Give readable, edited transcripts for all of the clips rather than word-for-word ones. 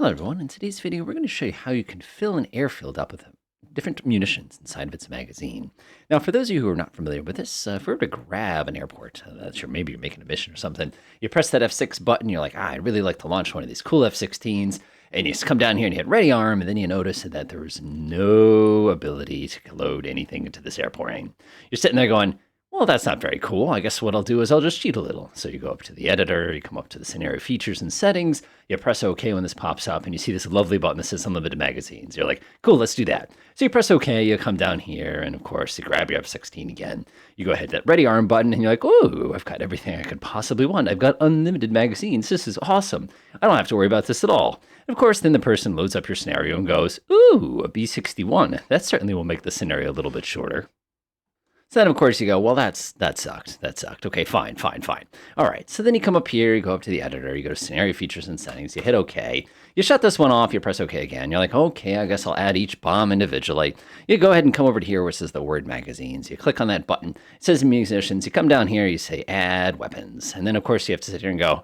Hello everyone, in today's video we're going to show you how you can fill an airfield up with different munitions inside of its magazine. Now for those of you who are not familiar with this, if we were to grab an airport, maybe you're making a mission or something, you press that F6 button, you're like, I'd really like to launch one of these cool F-16s, and you just come down here and you hit ready arm, and then you notice that there's no ability to load anything into this airplane. You're sitting there going, well, that's not very cool. I guess what I'll do is I'll just cheat a little. So you go up to the editor, you come up to the scenario features and settings, you press OK when this pops up, and you see this lovely button that says unlimited magazines. You're like, cool, let's do that. So you press OK, you come down here, and of course, you grab your F-16 again. You go ahead to that ready arm button, and you're like, ooh, I've got everything I could possibly want. I've got unlimited magazines. This is awesome. I don't have to worry about this at all. And of course, then the person loads up your scenario and goes, ooh, a B-61. That certainly will make the scenario a little bit shorter. So then, of course, you go, well, that sucked. That sucked. Okay, fine. All right, so then you come up here, you go up to the editor, you go to scenario features and settings, you hit OK. You shut this one off, you press OK again. You're like, okay, I guess I'll add each bomb individually. You go ahead and come over to here where it says the word magazines. You click on that button. It says munitions. You come down here, you say add weapons. And then, of course, you have to sit here and go,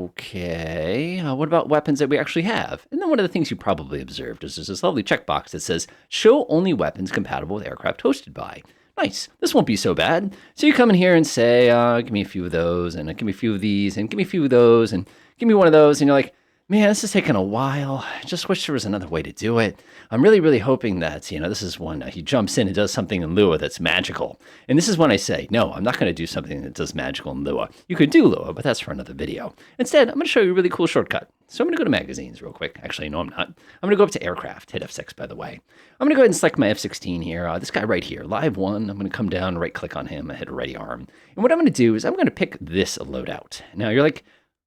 okay, what about weapons that we actually have? And then one of the things you probably observed is there's this lovely checkbox that says, show only weapons compatible with aircraft hosted by. Nice, this won't be so bad. So you come in here and say, give me a few of those, and give me a few of these, and give me a few of those, and give me one of those, and you're like, man, this is taking a while. I just wish there was another way to do it. I'm really hoping that, this is one, he jumps in and does something in Lua that's magical. And this is when I say, no, I'm not going to do something that does magical in Lua. You could do Lua, but that's for another video. Instead, I'm going to show you a really cool shortcut. So I'm going to go to magazines real quick. Actually, no, I'm not. I'm going to go up to aircraft, hit F6, by the way. I'm going to go ahead and select my F-16 here. This guy right here, live one. I'm going to come down, right click on him, I hit a ready arm. And what I'm going to do is I'm going to pick this loadout. Now you're like,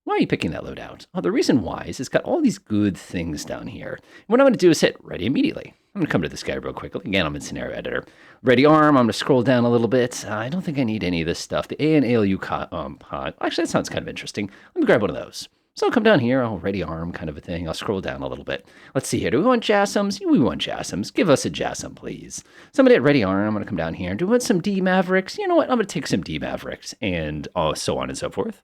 why are you picking that loadout? Oh, the reason why is it's got all these good things down here. And what I'm going to do is hit ready immediately. I'm going to come to this guy real quick. Again, I'm in scenario editor. Ready arm, I'm going to scroll down a little bit. I don't think I need any of this stuff. The A and ALU pod. Actually, that sounds kind of interesting. Let me grab one of those. So I'll come down here, I'll ready arm kind of a thing. I'll scroll down a little bit. Let's see here. Do we want JASSMs? We want JASSMs. Give us a JASSM, please. So I'm going to hit ready arm. I'm going to come down here. Do we want some D Mavericks? You know what? I'm going to take some D Mavericks and so on and so forth.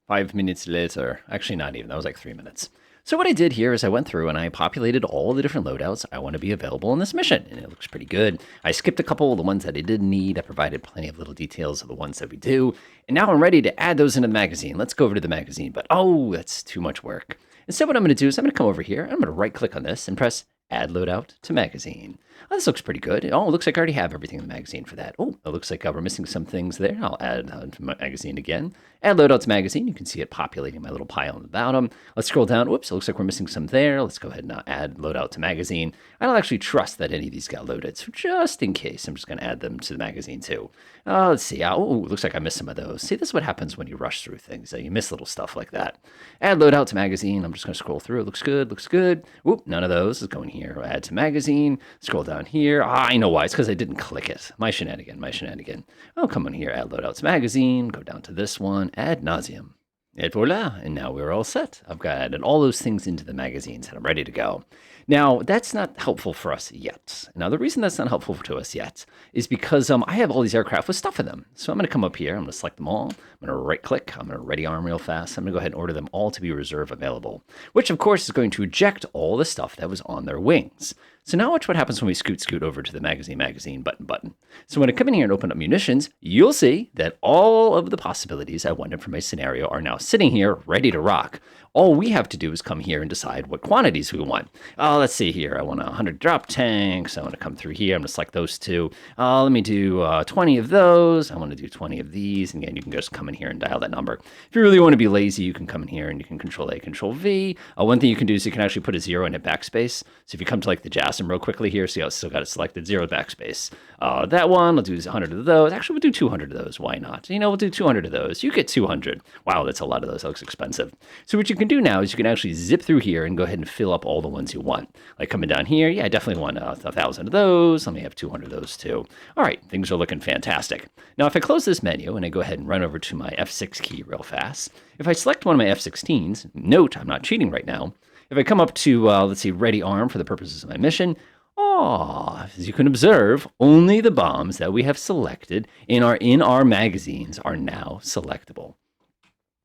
5 minutes later, actually not even, that was like 3 minutes. So what I did here is I went through and I populated all the different loadouts I want to be available in this mission, and it looks pretty good. I skipped a couple of the ones that I didn't need. I provided plenty of little details of the ones that we do, and now I'm ready to add those into the magazine. Let's go over to the magazine, but oh, that's too much work. Instead, what I'm going to do is I'm going to come over here, and I'm going to right-click on this and press Add Loadout to Magazine. Oh, this looks pretty good. Oh, it looks like I already have everything in the magazine for that. Oh, it looks like we're missing some things there. I'll add to my magazine again. Add Loadout to Magazine. You can see it populating my little pile on the bottom. Let's scroll down. Whoops, it looks like we're missing some there. Let's go ahead and add Loadout to Magazine. I don't actually trust that any of these got loaded, so just in case, I'm just going to add them to the magazine too. Let's see. Oh, looks like I missed some of those. See, this is what happens when you rush through things. You miss little stuff like that. Add Loadout to Magazine. I'm just going to scroll through. It looks good. Looks good. Oop, none of those is going here. Add to Magazine. Scroll down here. I know why. It's because I didn't click it. My shenanigan. Oh, come on here. Add Loadouts Magazine. Go down to this one. Ad nauseum. Et voila. And now we're all set. I've got added all those things into the magazines and I'm ready to go. Now, that's not helpful for us yet. Now, the reason that's not helpful to us yet is because I have all these aircraft with stuff in them. So I'm going to come up here. I'm going to select them all. I'm going to right-click. I'm going to ready arm real fast. I'm going to go ahead and order them all to be reserve available, which, of course, is going to eject all the stuff that was on their wings. So now watch what happens when we scoot over to the magazine button. So when I come in here and open up munitions, you'll see that all of the possibilities I wanted for my scenario are now sitting here ready to rock. All we have to do is come here and decide what quantities we want. Let's see here. I want 100 drop tanks. I want to come through here. I'm going to select those two. Let me do 20 of those. I want to do 20 of these. And again, you can just come in here and dial that number. If you really want to be lazy, you can come in here and you can Control A, Control V. One thing you can do is you can actually put a 0 and hit backspace. So if you come to like the JASSM real quickly here, see how it's still got it selected, 0 backspace. That one, I'll do 100 of those. Actually, we'll do 200 of those. Why not? We'll do 200 of those. You get 200. Wow, that's a lot of those. That looks expensive. So what you can do now is you can actually zip through here and go ahead and fill up all the ones you want. Like coming down here, yeah, I definitely want 1,000 of those. Let me have 200 of those too. All right, things are looking fantastic. Now, if I close this menu and I go ahead and run over to my F6 key real fast, if I select one of my F-16s, note I'm not cheating right now. If I come up to, let's see, ready arm for the purposes of my mission, as you can observe, only the bombs that we have selected in our magazines are now selectable.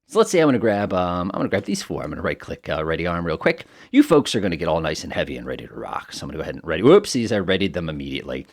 So let's say I'm gonna grab these four. I'm gonna right click ready arm real quick. You folks are gonna get all nice and heavy and ready to rock. So I'm gonna go ahead and ready. Whoopsies, I readied them immediately.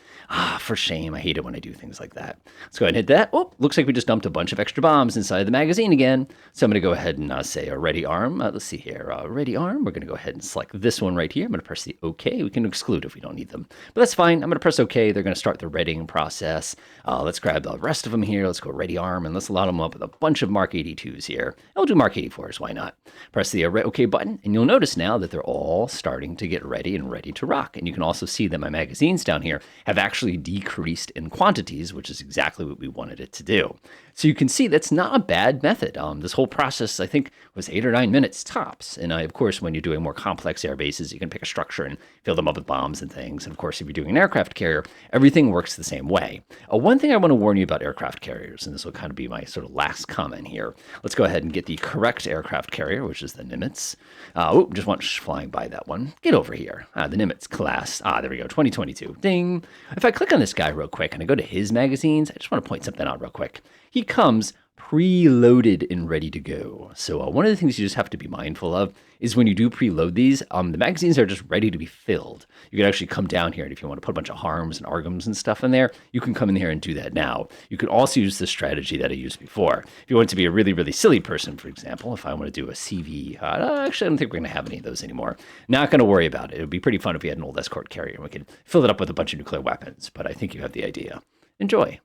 For shame. I hate it when I do things like that. Let's go ahead and hit that. Oh, looks like we just dumped a bunch of extra bombs inside the magazine again. So I'm gonna go ahead and say a ready arm. Let's see here, ready arm. We're gonna go ahead and select this one right here. I'm gonna press the OK. We can exclude if we don't need them, but that's fine. I'm gonna press OK. They're gonna start the readying process. Let's grab the rest of them here. Let's go ready arm and let's load them up with a bunch of Mark 82s here. I'll do Mark 84s, why not? Press the OK button, and you'll notice now that they're all starting to get ready and ready to rock. And you can also see that my magazines down here have actually decreased in quantities, which is exactly what we wanted it to do. So you can see that's not a bad method. This whole process, I think, was 8 or 9 minutes tops. And of course, when you're doing more complex air bases, you can pick a structure and fill them up with bombs and things. And of course, if you're doing an aircraft carrier, everything works the same way. One thing I want to warn you about aircraft carriers, and this will kind of be my sort of last comment here. Let's go ahead and get the correct aircraft carrier, which is the Nimitz. Just want flying by that one. Get over here. The Nimitz class. There we go, 2022. Ding. If I click on this guy real quick and I go to his magazines, I just want to point something out real quick. He comes preloaded and ready to go. So one of the things you just have to be mindful of is when you do preload these, the magazines are just ready to be filled. You can actually come down here, and if you want to put a bunch of harms and argums and stuff in there, you can come in here and do that now. You could also use the strategy that I used before. If you want to be a really, really silly person, for example, if I want to do a CV, actually, I don't think we're going to have any of those anymore. Not going to worry about it. It would be pretty fun if we had an old escort carrier and we could fill it up with a bunch of nuclear weapons, but I think you have the idea. Enjoy.